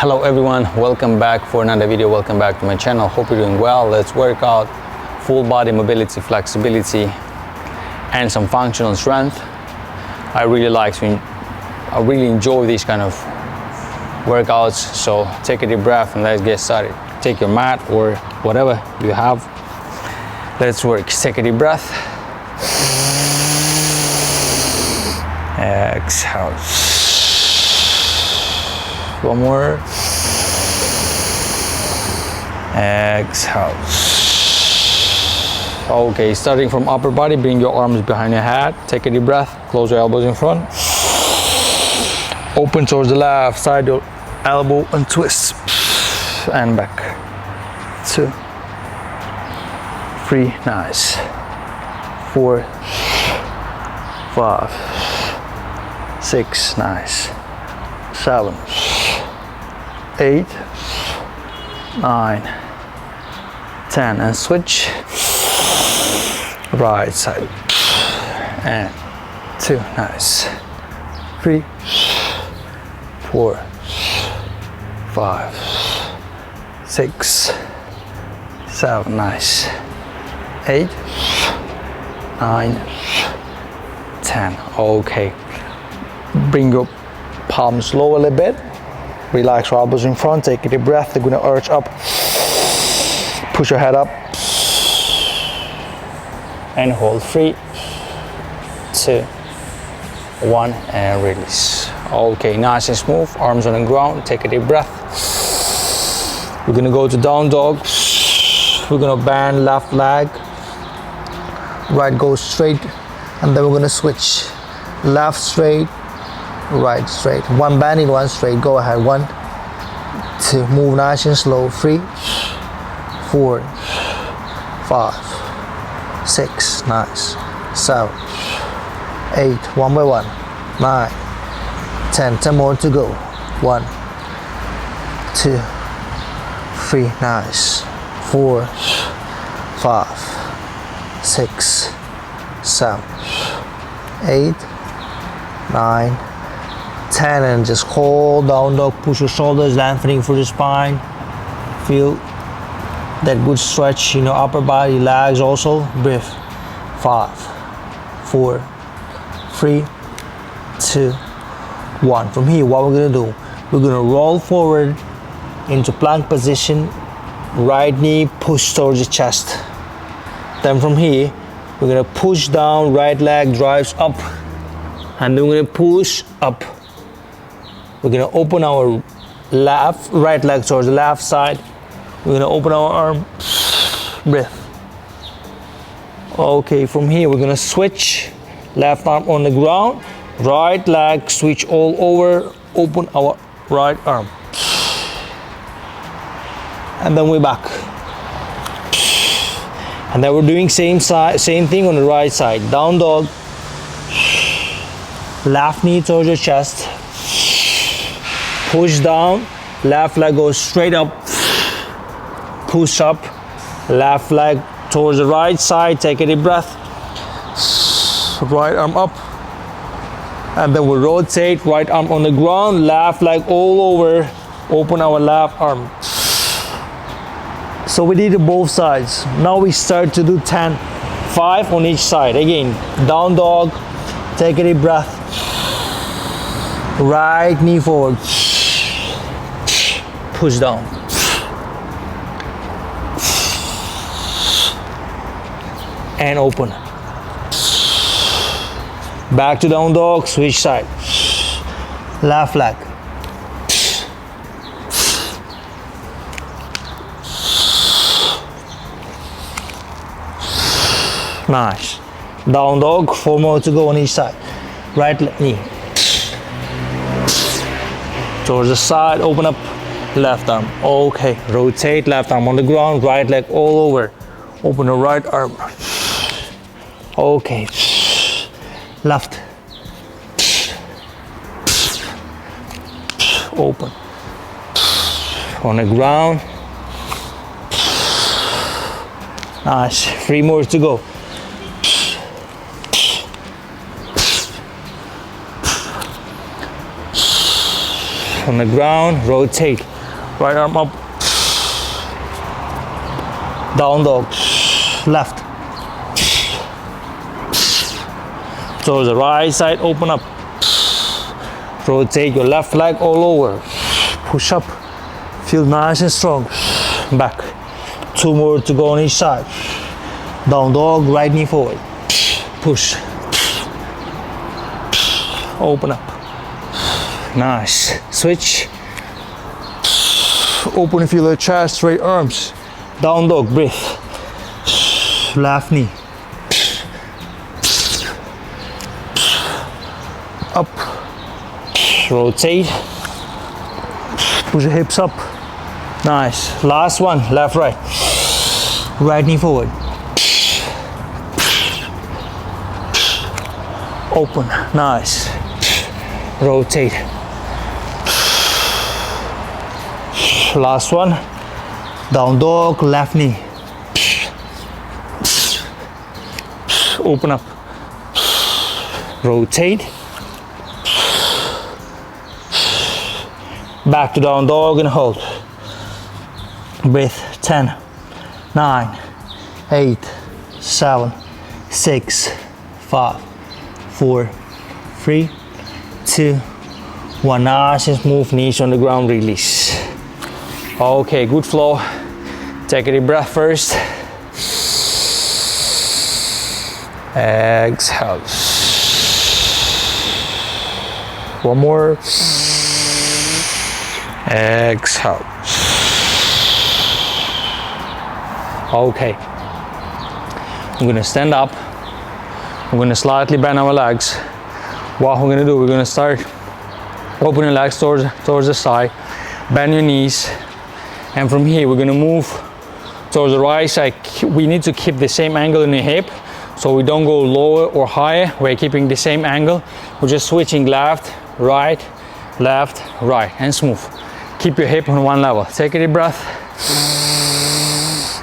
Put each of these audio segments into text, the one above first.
Hello everyone, welcome back for another video. Welcome back to my channel. Hope you're doing well. Let's work out full body mobility, flexibility, and some functional strength. I really enjoy these kind of workouts. So take a deep breath and let's get started. Take your mat or whatever you have. Let's work. Take a deep breath. Exhale. One more. Exhale. Okay, starting from upper body, bring your arms behind your head. Take a deep breath. Close your elbows in front. Open towards the left side, your elbow and twist. And back. 2, 3, nice. 4, 5, 6, nice. 7, 8, 9, 10, and switch. Right side. And 2, nice. 3, 4, 5, 6, 7, nice. 8, 9, 10. Okay. Bring your palms low a little bit. Relax your elbows in front. Take a deep breath. They're gonna arch up. Push your head up. And hold. 3, 2, 1, and release. Okay, nice and smooth. Arms on the ground. Take a deep breath. We're gonna go to down dog. We're gonna bend left leg. Right goes straight. And then we're gonna switch. Left straight. Right straight. One bending, one straight. Go ahead. 1, 2. Move nice and slow. 3, 4, 5, 6. Nice. 7, 8. One by one. 9, 10. 10 more to go. 1, 2, 3. Nice. 4, 5, 6, 7, 8, 9, 10, and just hold down dog. Push your shoulders, lengthening for the spine. Feel that good stretch in your upper body, legs also. Breathe. 5, 4, 3, 2, 1. From here, what we're gonna do, we're gonna roll forward into plank position. Right knee push towards the chest. Then from here, we're gonna push down. Right leg drives up, and then we're gonna push up. We're gonna open our right leg towards the left side. We're gonna open our arm. Breathe. Okay, from here we're gonna switch. Left arm on the ground. Right leg switch all over. Open our right arm. And then we're back. And then we're doing same thing on the right side. Down dog. Left knee towards your chest. Push down. Left leg goes straight up. Push up. Left leg towards the right side. Take a deep breath. Right arm up. And then we'll rotate. Right arm on the ground. Left leg all over. Open our left arm. So we did both sides. Now we start to do 10. 5 on each side. Again, down dog. Take a deep breath. Right knee forward. Push down. And open. Back to down dog. Switch side. Left leg. Nice. Down dog. 4 more to go on each side. Right knee. Towards the side. Open up. Left arm. Okay. Rotate. Left arm on the ground. Right leg all over. Open the right arm. Okay. Left. Open. On the ground. Nice. 3 more to go. on the ground, rotate. Right arm up. Down dog. Left. Towards the right side, open up. Rotate your left leg all over. Push up. Feel nice and strong. Back. 2 more to go on each side. Down dog, right knee forward. Push. Open up. Nice. Switch. Open and feel the chest, straight arms. Down dog, breathe. Left knee. Up. Rotate. Push your hips up. Nice. Last one, left, right. Right knee forward. Open. Nice. Rotate. Last one. Down dog, left knee. Open up. Rotate. Back to down dog and hold. Breathe. 10, 9, 8, 7, 6, 5, 4, 3, 2, 1. Nice and smooth, knees on the ground, release. Okay, good flow. Take a deep breath first. Exhale. One more. Exhale. Okay. I'm gonna stand up. I'm gonna slightly bend our legs. What we're gonna do, we're gonna start open your legs towards the side, bend your knees, and from here we're gonna move towards the right side. We need to keep the same angle in the hip, so we don't go lower or higher. We're keeping the same angle. We're just switching left, right, and smooth. Keep your hip on one level. Take a deep breath.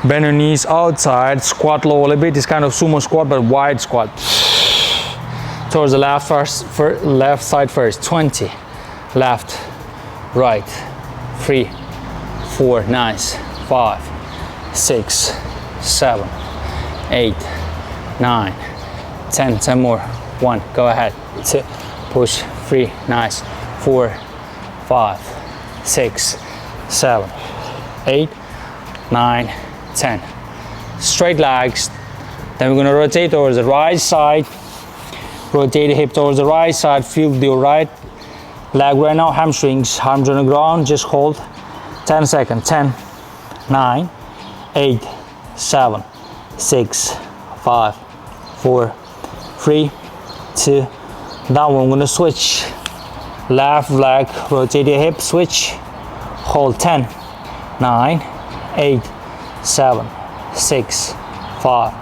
Bend your knees outside, squat low a little bit. It's kind of sumo squat, but wide squat. Towards the left side first. 20. Left, right, 3, 4, nice. 5, 6, 7, 8, 9, 10. 10 more. 1, go ahead. 2, push. 3, nice. 4, 5, 6, 7, 8, 9, 10. Straight legs. Then we're gonna rotate towards the right side. Rotate the hip towards the right side. Feel the right leg right now. Hamstrings, arms on the ground. Just hold. 10 seconds. 10, 9, 8, 7, 6, 5, 4, 3, 2. Now we're gonna switch. Left leg, rotate the hip, switch. Hold. 10, 9, 8, 7, 6, 5,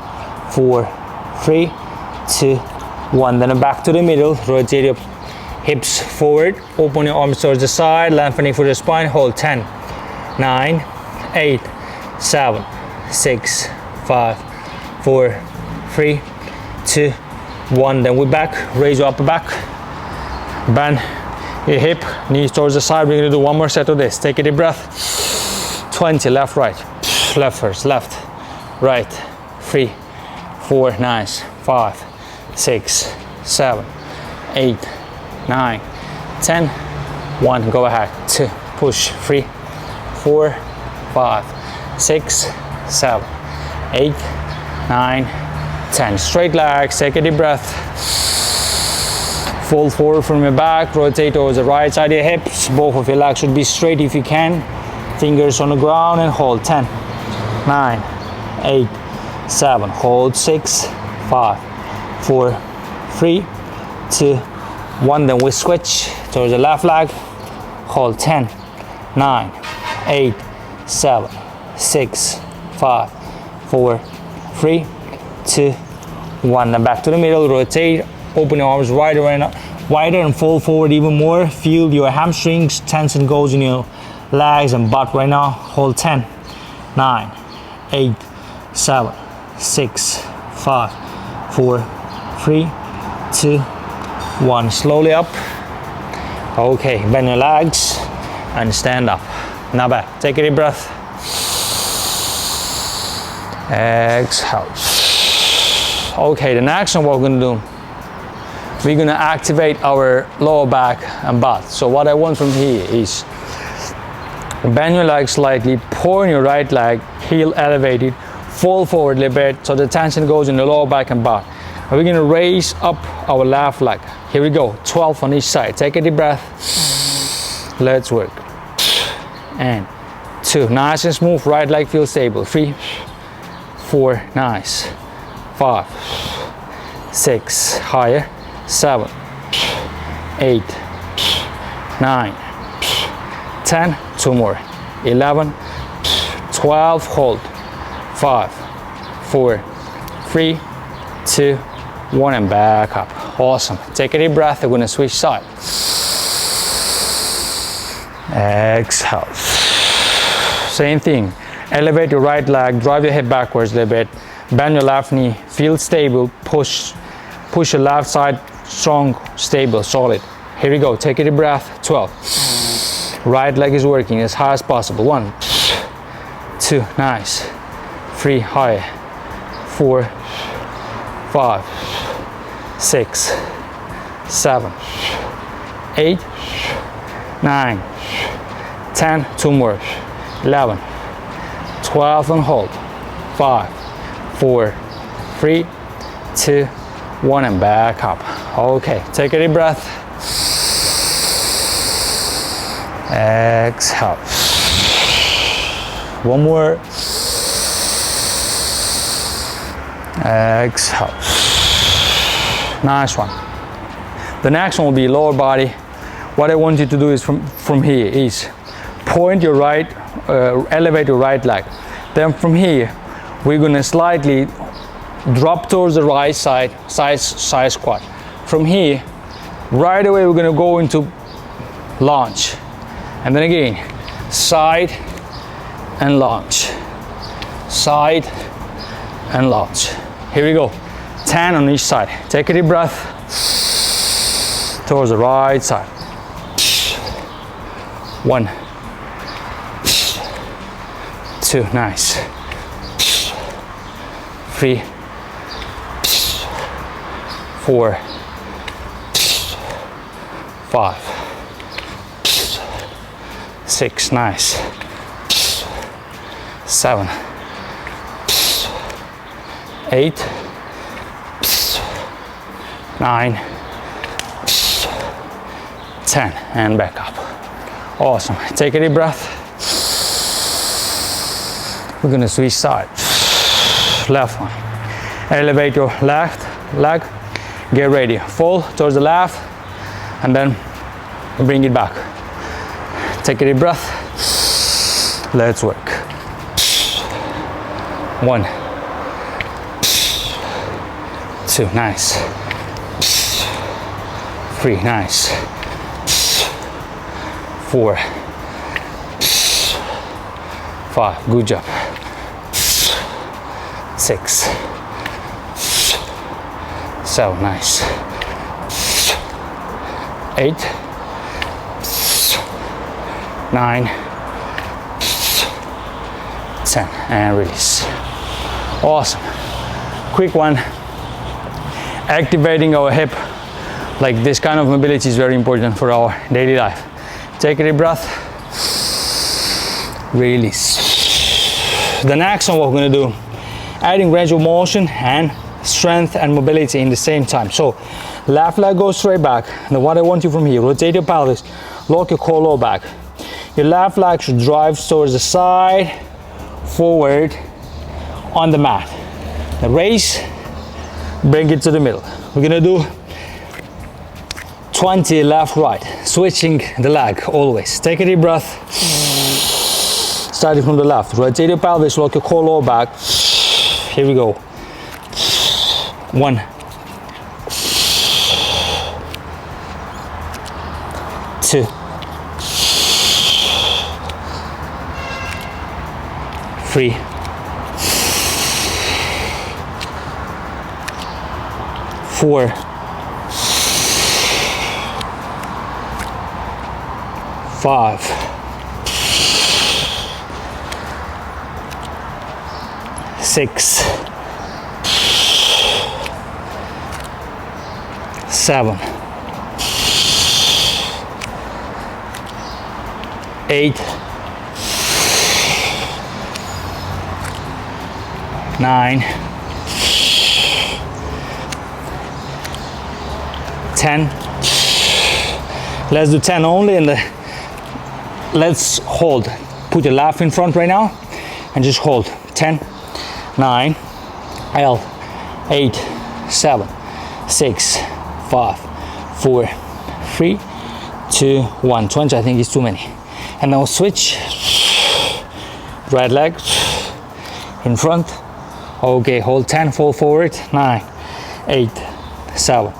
4, 3, 2, 1. Then back to the middle. Rotate your hips forward. Open your arms towards the side. Lengthening for the spine. Hold. 10, 9, 8, 7, 6, 5, 4, 3, 2, 1. Then we're back. Raise your upper back. Bend your hip. Knees towards the side. We're going to do one more set of this. Take a deep breath. 20. Left, right. Left first. Left, right. 3, 4, nice. 5, 6, 7, 8, 9, 10. 1, go ahead. 2, push. 3, 4, 5, 6, 7, 8, 9, 10. Straight legs. Take a deep breath. Fold forward from your back. Rotate towards the right side of your hips. Both of your legs should be straight if you can. Fingers on the ground and hold. 10, 9, 8, 7. Hold. 6, 5, 4, 3, 2, 1. Then we switch towards the left leg. Hold. 10, 9, 8, 7, 6, 5, 4, 3, 2, 1. Then back to the middle. Rotate. Open your arms wider and fold forward even more. Feel your hamstrings, tension goes in your legs and butt right now. Hold. 10, 9, 8, 7, 6, 5, 4, 3, 2, 1. Slowly up. Okay, bend your legs. and stand up. Now back. Take a deep breath. Exhale. Okay, the next one what we're gonna do, we're gonna activate our lower back and butt. So what I want from here is bend your leg slightly, point your right leg, heel elevated, fall forward a little bit so the tension goes in the lower back and butt. And we're gonna raise up our left leg. Here we go, 12 on each side. Take a deep breath. Let's work. And 2, nice and smooth, right leg feels stable. 3, 4, nice. 5, 6, higher. 7, 8, 9, 10, 2 more. 11, 12, hold. 5, 4, 3, 2, 1, and back up. Awesome. Take a deep breath. We're gonna switch side. Exhale. Same thing. Elevate your right leg, drive your hip backwards a little bit, bend your left knee, feel stable, push your left side strong, stable, solid. Here we go. Take a deep breath. 12. Right leg is working as high as possible. 1, 2, nice. 3, higher. 4, 5, 6, 7, 8, 9, 10, 2 more. 11, 12, and hold. 5, 4, 3, 2, 1, and back up. Okay, take a deep breath. Exhale. One more. Exhale. Nice one. The next one will be lower body. What I want you to do is from here is point your right, elevate your right leg. Then from here, we're gonna slightly drop towards the right side, side squat. From here, right away we're gonna go into lunge. And then again, side and lunge. Side and lunge. Here we go. 10 on each side. Take a deep breath towards the right side. 1, 2, nice. 3, 4, 5, 6, nice. 7, 8, 9, 10, and back up. Awesome. Take a deep breath. We're gonna switch side. Left one. Elevate your left leg. Get ready. Fall towards the left, and then bring it back. Take a deep breath. Let's work. 1, 2, nice. 3, nice. 4, 5, good job. 6, 7, nice. 8, 9, 10, and release. Awesome. Quick one. Activating our hip, like this kind of mobility is very important for our daily life. Take a deep breath. Release. The next one, what we're gonna do, adding range of motion and strength and mobility in the same time. So left leg goes straight back. Now what I want you from here, rotate your pelvis, lock your core low back. Your left leg should drive towards the side, forward on the mat. Now raise, bring it to the middle. We're gonna do 20 left, right, switching the leg always. Take a deep breath. Starting from the left, rotate your pelvis, lock your core low back. Here we go. 1, 2, 3, 4, 5, 6, 7, 8, 9, 10. Let's do 10 only, and let's hold. Put your left in front right now and just hold. 10, 9, 8, 7, 6, 5, 4, 3, 2, 1. 20, I think it's too many. And now switch. Right leg in front. Okay, hold 10, fall forward. 9, 8, 7,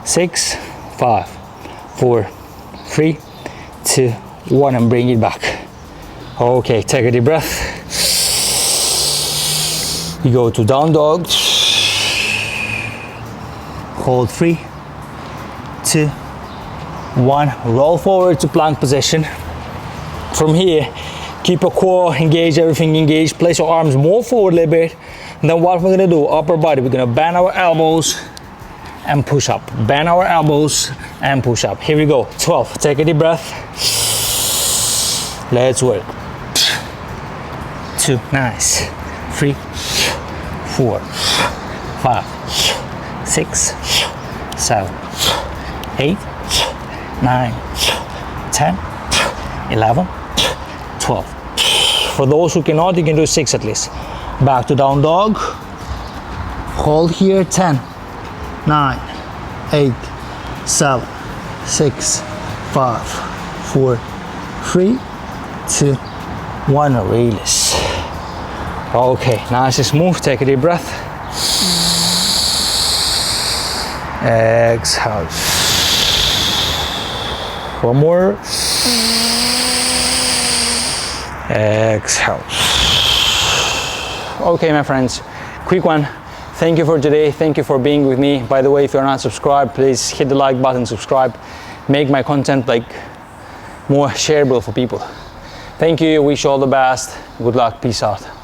6, 5, 4, 3, 2, 1, and bring it back. Okay, take a deep breath. You go to down dog. Hold 3, 2, 1. Roll forward to plank position. From here, keep your core engaged, everything engaged. Place your arms more forward a little bit. And then what we're gonna do, upper body, we're gonna bend our elbows and push up. Bend our elbows and push up. Here we go. 12. Take a deep breath. Let's work. 2. Nice. 3, 4, 5, 6, 7, 8, 9, 10, 11, 12. For those who cannot, you can do 6 at least. Back to down dog. Hold here. 10, 9, 8, 7, 6, 5, 4, 3, 2, 1. Release. Okay, nice and smooth. Take a deep breath. Exhale. One more. Exhale. Okay, my friends, quick one. Thank you for today. Thank you for being with me. By the way, if you're not subscribed, please hit the like button, subscribe. Make my content more shareable for people. Thank you. Wish you all the best. Good luck. Peace out.